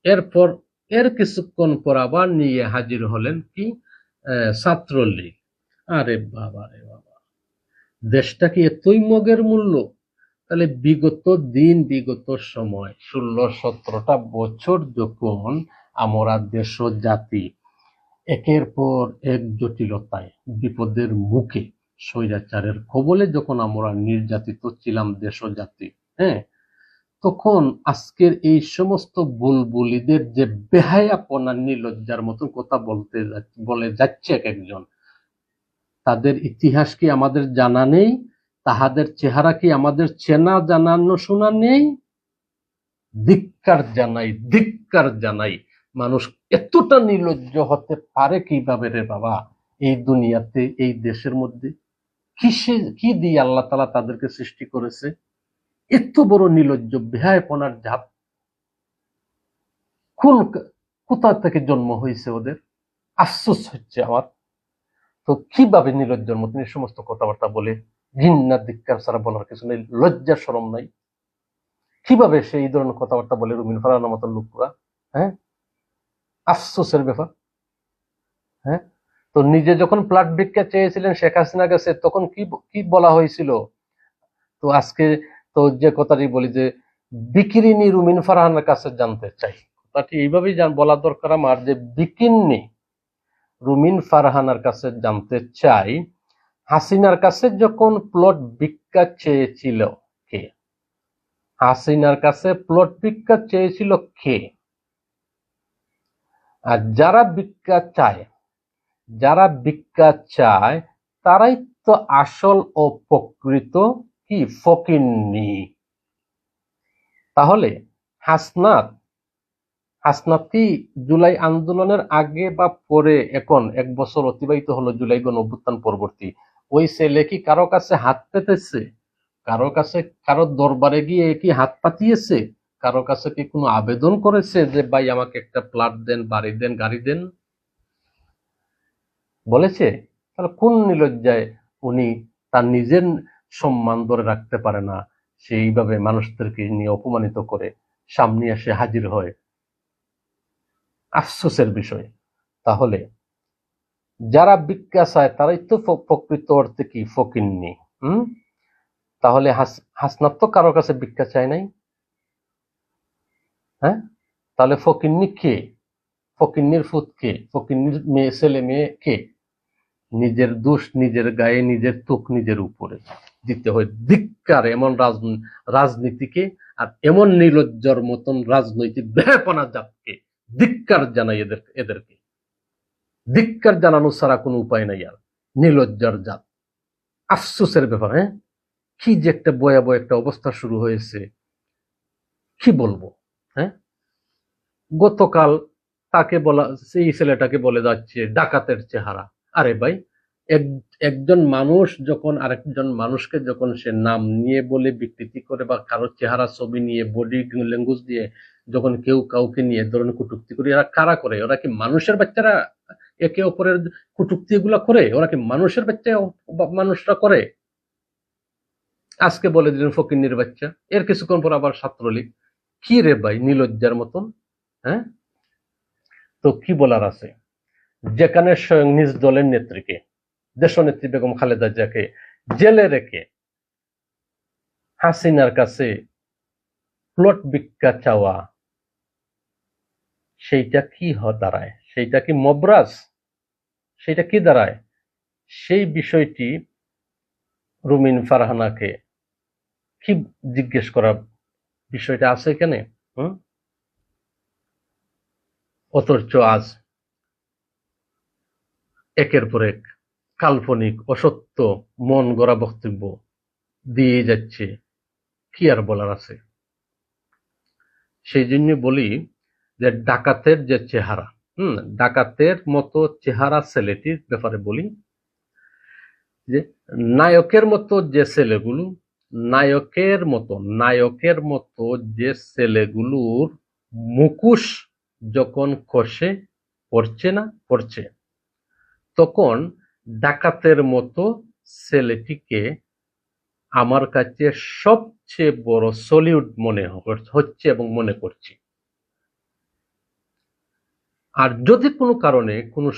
এরপর এর কিছুক্ষণ পর আবার নিয়ে হাজির হলেন কি ছাত্রলীগ। আরে বাবা রে বাবা, দেশটা কি এতই মগের মূল্য? তাহলে বিগত দিন, বিগত সময় 16-17টা বছর যখন আমরা দেশ ও জাতি একের পর এক জটিলতায়, বিপদের মুখে, স্বৈরাচারের কবলে যখন আমরা নির্যাতিত ছিলাম দেশ ও জাতি, হ্যাঁ, তখন আজকের এই সমস্ত বুলবুলিদের যে বেহায়াপনা, নির্লজ্জার মতো কথা বলে যাচ্ছে এক একজন, তাদের ইতিহাস কি আমাদের জানা নেই? তাহাদের চেহারা কি আমাদের চেনা, জানানো শোনা নেই? ধিক্কার জানাই, ধিক্কার জানাই। মানুষ এতটা নির্লজ্জ হতে পারে কিভাবে রে বাবা? এই দুনিয়াতে, এই দেশের মধ্যে কি দিয়ে আল্লাহ তাআলা তাদেরকে সৃষ্টি করেছে? এত বড় নির্লজ্জ বেহায়াপনার জাত কোন, কোথা থেকে জন্ম হয়েছে ওদের? আফসোস হচ্ছে আমার। তো কিভাবে নির্লজ্জের মতন এই সমস্ত কথাবার্তা বলে? ঘৃণা ধিক্কার ছাড়া বলার কিছু নেই, লজ্জা শরম নাই। কিভাবে সে এই ধরনের কথাবার্তা বলে রুমিন ফারহানার মতন লোকরা? হ্যাঁ, আফসোসের ব্যাপার। হ্যাঁ, তো নিজে যখন প্লাট ভিক্ষা চেয়েছিলেন শেখ হাসিনা কাছে, তখন কি কি বলা হয়েছিল? তো আজকে তো যে কথাটি বলি যে বিকিরিনি রুমিন ফারহানার কাছে জানতে চাই, কথাটি এইভাবেই বলা দরকার আমার, যে বিকিন্নি রুমিন ফারহানার কাছে জানতে চাই, হাসিনার কাছে যখন প্লট ভিক্ষা চেয়েছিল কে? হাসিনার কাছে প্লট ভিক্ষা চেয়েছিল কে? আর যারা ভিক্ষা চায়, যারা ভিক্ষা চায় তারাই তো আসল ও প্রকৃত কি ফকিন্নি। তাহলে হাসনাত, হাসনাত কি জুলাই আন্দোলনের আগে বা পরে, এখন 1 বছর অতিবাহিত হলো জুলাই গণঅভ্যুত্থান পরবর্তী, ওই ছেলে কি কারো কাছে হাত পেতেছে? কারো কাছে, কারো দরবারে গিয়ে কি হাত পাতিয়েছে? কারো কাছে কি কোনো আবেদন করেছে যে ভাই আমাকে একটা প্লট দেন, বাড়ি দেন, গাড়ি দেন? বলেছে? তাহলে কোন নির্লজ্জায় উনি তার নিজের সম্মান ধরে রাখতে পারে না, সেইভাবে মানুষদেরকে নিয়ে অপমানিত করে সামনে এসে হাজির হয়? আফসোসের বিষয়। তাহলে যারা ভিক্ষা চায় তারাই তো প্রকৃত অর্থে কি ফকিন্নি। হম, তাহলে হাসনাত তো কারো কাছে ভিক্ষা চায় নাই। হ্যাঁ, তাহলে ফকিন্নি কে? ফকিন্নির ফুত কে? ফকিন্নির মেয়ে, ছেলে মেয়ে কে? নিজের দোষ নিজের গায়ে, নিজের তোক নিজের উপরে দিতে হয়। ধিক্কার এমন রাজনীতিকে, আর এমন নির্লজ্জার মতন রাজনৈতিক বেহাপনা জাতকে ধিক্কার জানাই এদেরকে। ধিক্কার জানানো ছাড়া কোনো উপায় নাই। আর নির্লজ্জার জাত, আফসোসের ব্যাপার। হ্যাঁ, কি যে একটা ভয়াবহ একটা অবস্থা শুরু হয়েছে, কি বলবো? হ্যাঁ, গতকাল তাকে বলা, সেই ছেলেটাকে বলে যাচ্ছে ডাকাতের চেহারা। আরে ভাই, একজন মানুষ যখন আরেকজন মানুষকে যখন সে নাম নিয়ে বলে বিকৃতি করে, বা কারো চেহারা ছবি নিয়ে, বডি ল্যাঙ্গুয়েজ দিয়ে যখন কেউ কাউকে নিয়ে ধরনের কটূক্তি করে, এরা কারা করে? ওরা কি মানুষের বাচ্চারা একে অপরের কটূক্তি এগুলা করে? ওরা কি মানুষের বাচ্চা মানুষরা করে? আজকে বলে দিলেন ফকিন্নির বাচ্চা, এর কিছুক্ষণ পর আবার ছাত্রলীগ। কি রে ভাই, নির্লজ্জার মতন। হ্যাঁ, তো কি বলার আছে? যেখানে স্বয়ং নিজ দলের নেত্রীকে, দেশনেত্রী বেগম খালেদা জিয়াকে জেলে রেখে হাসিনার কাছে প্লট ভিক্ষা চাওয়া, সেইটা কি দাঁড়ায়? সেইটা কি মবরাজ? সেইটা কি দাঁড়ায়? সেই বিষয়টি রুমিন ফারহানাকে কি জিজ্ঞেস করা বিষয়টা আছে এখানে? হুম, অথচ আজ একের পর এক কাল্পনিক, অসত্য, মন গড়া বক্তব্য দিয়ে যাচ্ছে। কি আর বলার আছে? সেই জন্য বলি যে ডাকাতের যে চেহারা, ডাকাতের মতো চেহারা ছেলেটির ব্যাপারে বলি যে নায়কের মতো যে ছেলেগুলো, নায়কের মতো যে ছেলেগুলোর মুখোশ যখন খসে পড়ছে, তখন ডাকাতের মতো ছেলেটিকে আমার কাছে সবচেয়ে বড় সলিউট মনে হচ্ছে এবং মনে করছি। আর যদি কোনো কারণে কোনো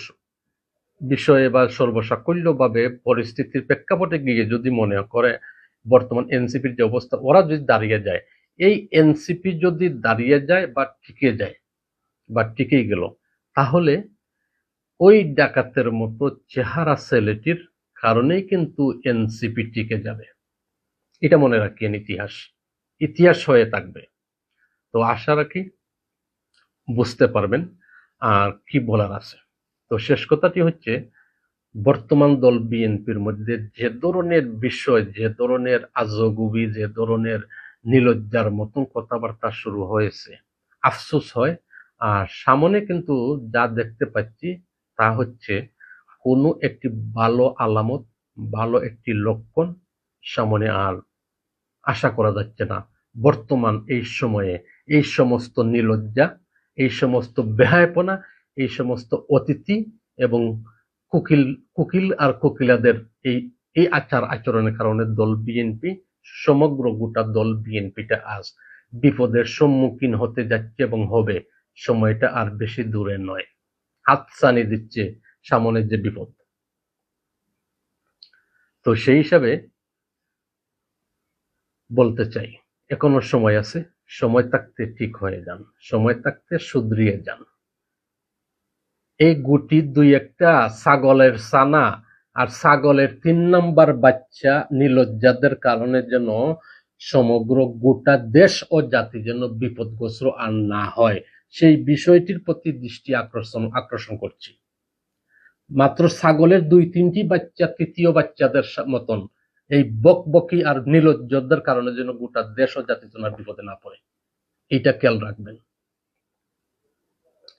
বিষয়ে বা সর্বসাকল্যভাবে পরিস্থিতির প্রেক্ষাপটে গিয়ে যদি মনে করে বর্তমান এনসিপির যে অবস্থা, ওরা যদি দাঁড়িয়ে যায়, এই এনসিপি যদি দাঁড়িয়ে যায় বা টিকে যায় বা টিকে গেল, তাহলে ওই ডাকাতের মতো চেহারা ছেলেটির কারণেই কিন্তু এনসিপি টিকে যাবে। এটা মনে রাখিয়েন, ইতিহাস হয়ে থাকবে। তো আশা রাখি বুঝতে পারবেন আর কি বলার আছে। তো শেষ কথাটি হচ্ছে, বর্তমান দল বিএনপির মধ্যে যে ধরনের বিষয়, যে ধরনের আজগুবি, যে ধরনের নিলজ্জার মতন কথাবার্তা শুরু হয়েছে, আফসোস হয়। আর সামনে কিন্তু যা দেখতে পাচ্ছি তা হচ্ছে কোনো একটি ভালো আলামত, ভালো একটি লক্ষণ সামনে আর আশা করা যাচ্ছে না। বর্তমান এই সময়ে এই সমস্ত নিলজ্জা, এই সমস্ত বেহায়াপনা, এই সমস্ত অতিথি এবং কুকিল কুকিল আর কোকিলাদের এই এই আচার আচরণের কারণে দল বিএনপি, সমগ্র গোটা দল বিএনপিটা আজ বিপদের সম্মুখীন হতে যাচ্ছে এবং হবে। সময়টা আর বেশি দূরে নয়, হাতছানি দিচ্ছে সামনে যে বিপদ। তো সেই হিসাবে বলতে চাই, এখনো সময় আছে, সময় থাকতে ঠিক হয়ে যান, সময় থাকতে শুধরিয়ে যান। এই গুটি দুই একটা ছাগলের ছানা আর ছাগলের ৩ নাম্বার বাচ্চা নিলজ্জাদের কারণে যেন সমগ্র গোটা দেশ ও জাতি যেন বিপদগ্রস্ত আর না হয়, সেই বিষয়টির প্রতি দৃষ্টি আকর্ষণ করছি। মাত্র ছাগলের ২-৩টি বাচ্চা তৃতীয় বাচ্চাদের মতন এই বকবকি আর নিলজ্জদের কারণে যেন গোটা দেশ ও জাতি যেন বিপদে না পড়ে, এটা খেয়াল রাখবেন।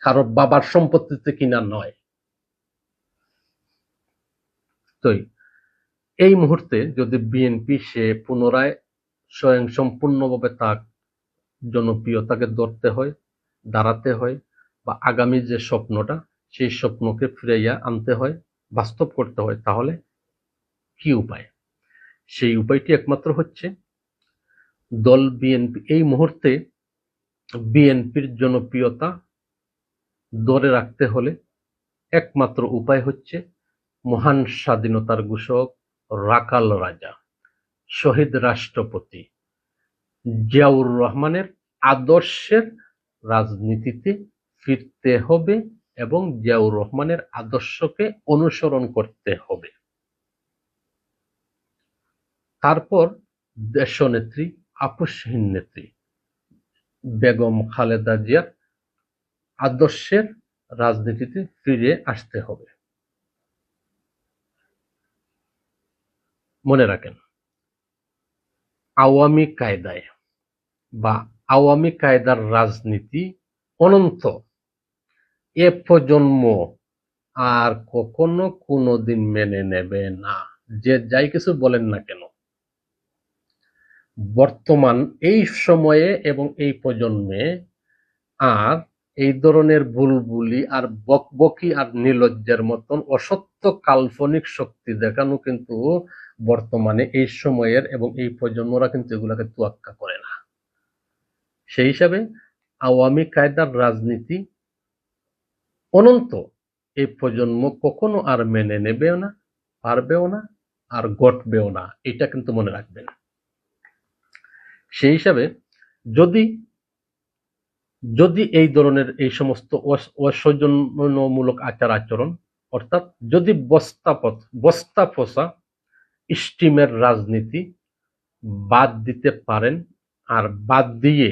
কারো বাবার সম্পত্তিতে কিনা নয়। তো এই মুহূর্তে যদি বিএনপি সে পুনরায় স্বয়ং সম্পূর্ণভাবে তার জনপ্রিয়তাকে ধরতে হয়, দাঁড়াতে হয়, বা আগামী যে স্বপ্নটা সেই স্বপ্নকে ফিরাইয়া আনতে হয়, বাস্তব করতে হয়, তাহলে কি উপায়? সেই উপায়টি একমাত্র হচ্ছে দল বিএনপি এই মুহূর্তে বিএনপির জনপ্রিয়তা ধরে রাখতে হলে একমাত্র উপায় হচ্ছে মহান স্বাধীনতার ঘোষক, রাখাল রাজা, শহীদ রাষ্ট্রপতি জিয়াউর রহমানের আদর্শের রাজনীতিতে ফিরতে হবে এবং জিয়াউর রহমানের আদর্শকে অনুসরণ করতে হবে। তারপর দেশনেত্রী, আপসহীন নেত্রী বেগম খালেদা জিয়ার আদর্শের রাজনীতিতে ফিরে আসতে হবে। মনে রাখেন, আওয়ামী কায়দায় বা আওয়ামী কায়দার রাজনীতি অনন্ত, এ প্রজন্ম আর কখনো কোনোদিন মেনে নেবে না, যে যাই কিছু বলেন না কেন। বর্তমান এই সময়ে এবং এই প্রজন্মে আর এই ধরনের বুলবুলি আর বকবকি আর নিলজ্জার মতন অসত্য কাল্পনিক শক্তি দেখানো কিন্তু বর্তমানে এই সময়ের এবং এই প্রজন্মরা কিন্তু এগুলাকে তোয়াক্কা করে না। সেই হিসাবে আওয়ামী কায়দার রাজনীতি অনন্ত এই প্রজন্ম কখনো আর মেনে নেবেও না, পারবেও না, আর ঘটবেও না, এটা কিন্তু মনে রাখবেন। সেই হিসাবে যদি যদি এই ধরনের এই সমস্ত অসৌজন্যমূলক আচার আচরণ, অর্থাৎ যদি বস্তা পচা স্টিমের রাজনীতি বাদ দিতে পারেন আর বাদ দিয়ে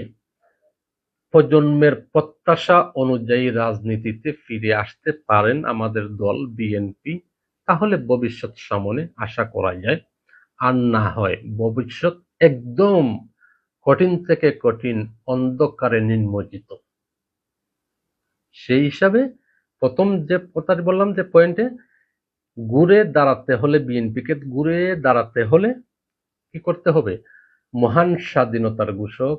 প্রজন্মের প্রত্যাশা অনুযায়ী রাজনীতিতে ফিরে আসতে পারেন আমাদের দল বিএনপি, তাহলে ভবিষ্যৎ সামনে আশা করা যায়। আর না হয় ভবিষ্যৎ একদম কঠিন থেকে কঠিন অন্ধকারে নিমজ্জিত। সেই হিসাবে প্রথম যে কথাটি বললাম, যে পয়েন্টে ঘুরে দাঁড়াতে হলে, বিএনপিকে ঘুরে দাঁড়াতে হলে কি করতে হবে? মহান স্বাধীনতার ঘোষক,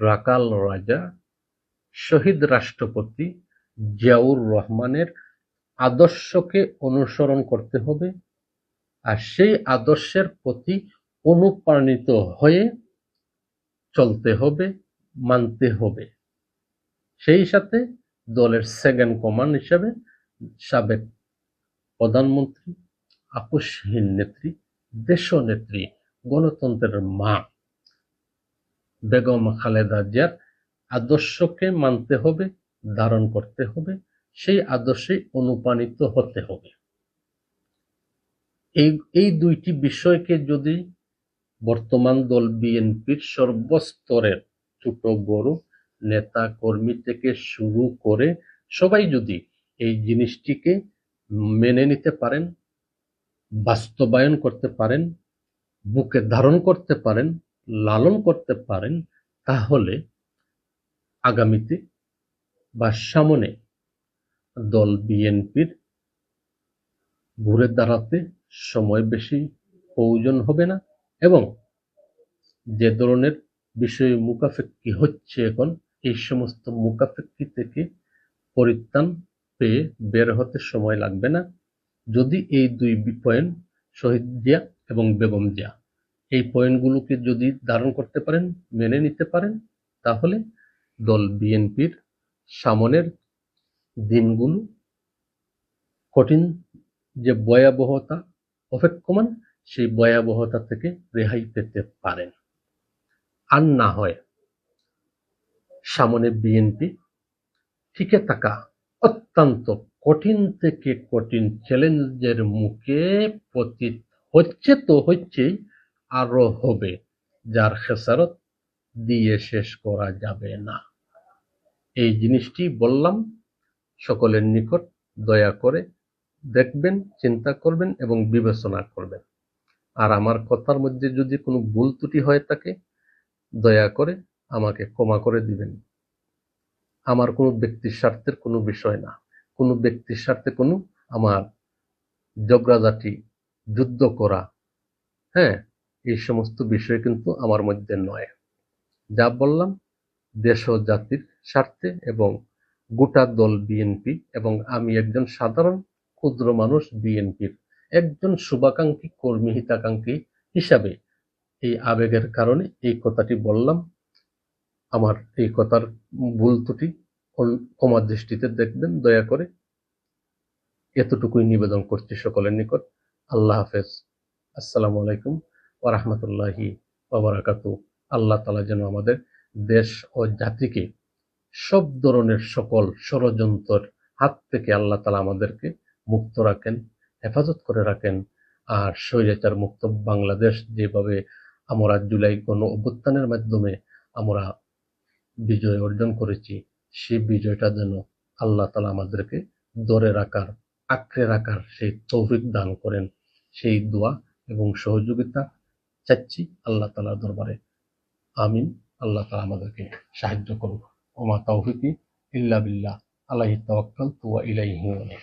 রাখাল রাজা, শহীদ রাষ্ট্রপতি জিয়াউর রহমানের আদর্শকে অনুসরণ করতে হবে, আর সেই আদর্শের প্রতি অনুপ্রাণিত হয়ে চলতে হবে, মানতে হবে। সেই সাথে দলের সেকেন্ড কমান্ড হিসাবে সাবেক প্রধানমন্ত্রী, আপোষহীন নেত্রী, দেশনেত্রী, গণতন্ত্রের মা বেগম খালেদা জিয়ার আদর্শকে মানতে হবে, ধারণ করতে হবে, সেই আদর্শে অনুপ্রাণিত হতে হবে। এই দুইটি বিষয়কে যদি বর্তমান দল বিএনপির সর্বস্তরের ছোট বড় নেতা কর্মী থেকে শুরু করে সবাই যদি এই জিনিসটিকে মেনে নিতে পারেন, বাস্তবায়ন করতে পারেন, বুকে ধারণ করতে পারেন, লালন করতে পারেন, তাহলে আগামীতে বা সামনে দল বিএনপির ঘুরে দাঁড়াতে সময় বেশি প্রয়োজন হবে না এবং যে ধরনের বিষয়ে মুখাপেক্ষি হচ্ছে এখন, এই সমস্ত মুখাপেক্ষি থেকে পরিত্রাণ পেয়ে বের হতে সময় লাগবে না। যদি এই দুই পয়েন্ট, শহীদ জিয়া এবং বেগম জিয়া, এই পয়েন্টগুলোকে যদি ধারণ করতে পারেন, মেনে নিতে পারেন, তাহলে দল বিএনপির সামনের দিনগুলো কঠিন যে ভয়াবহতা অপেক্ষমান, সেই ভয়াবহতা থেকে রেহাই পেতে পারেন। আর না হয় সামনে বিএনপি টিকে থাকা অত্যন্ত কঠিন থেকে কঠিন চ্যালেঞ্জের মুখে পতিত হচ্ছে, তো হচ্ছেই, আরো হবে, যার খেসারত দিয়ে শেষ করা যাবে না। এই জিনিসটি বললাম, সকলের নিকট দয়া করে দেখবেন, চিন্তা করবেন এবং বিবেচনা করবেন। আর আমার কথার মধ্যে যদি কোনো ভুল ত্রুটি হয়ে থাকে, দয়া করে আমাকে ক্ষমা করে দিবেন। আমার কোনো ব্যক্তির স্বার্থের কোনো বিষয় না, কোনো ব্যক্তির স্বার্থে কোনো আমার ঝগড়াঝাটি, যুদ্ধ করা, হ্যাঁ, এই সমস্ত বিষয় কিন্তু আমার মধ্যে নয়। যা বললাম দেশ ও জাতির স্বার্থে এবং গোটা দল বিএনপি এবং আমি একজন সাধারণ ক্ষুদ্র মানুষ বিএনপির একজন শুভাকাঙ্ক্ষী কর্মী হিতাকাঙ্ক্ষী হিসাবে এই আবেগের কারণে এই কথাটি বললাম। আমার এই কথার ভুল ত্রুটি ক্ষমার দৃষ্টিতে দেখবেন দয়া করে, এতটুকুই নিবেদন করছি সকলের নিকট। আল্লাহ হাফেজ। আসসালামু আলাইকুম ওয়া রাহমাতুল্লাহি ওয়া বারাকাতুহু। আল্লাহ তাআলা যেন আমাদের দেশ ও জাতিকে সব ধরনের সকল ষড়যন্ত্রের হাত থেকে আল্লাহ তাআলা আমাদেরকে মুক্ত রাখেন, হেফাজত করে রাখেন। আর স্বৈরাচার মুক্ত বাংলাদেশ যেভাবে আমরা জুলাই গণ অভ্যুত্থানের মাধ্যমে আমরা বিজয় অর্জন করেছি, সেই বিজয়টা যেন আল্লাহ তাআলা আমাদেরকে ধরে রাখার, আঁকড়ে রাখার সেই তৌফিক দান করেন, সেই দোয়া এবং সহযোগিতা চাচ্ছি আল্লাহ তাআলার দরবারে। আমিন। আল্লাহ তাআলা আমাদেরকে সাহায্য করুন। ওমা তাওফিকি ইল্লা বিল্লাহ, আলাইহি তাওয়াক্কালতু ওয়া ইলাইহি উনীব।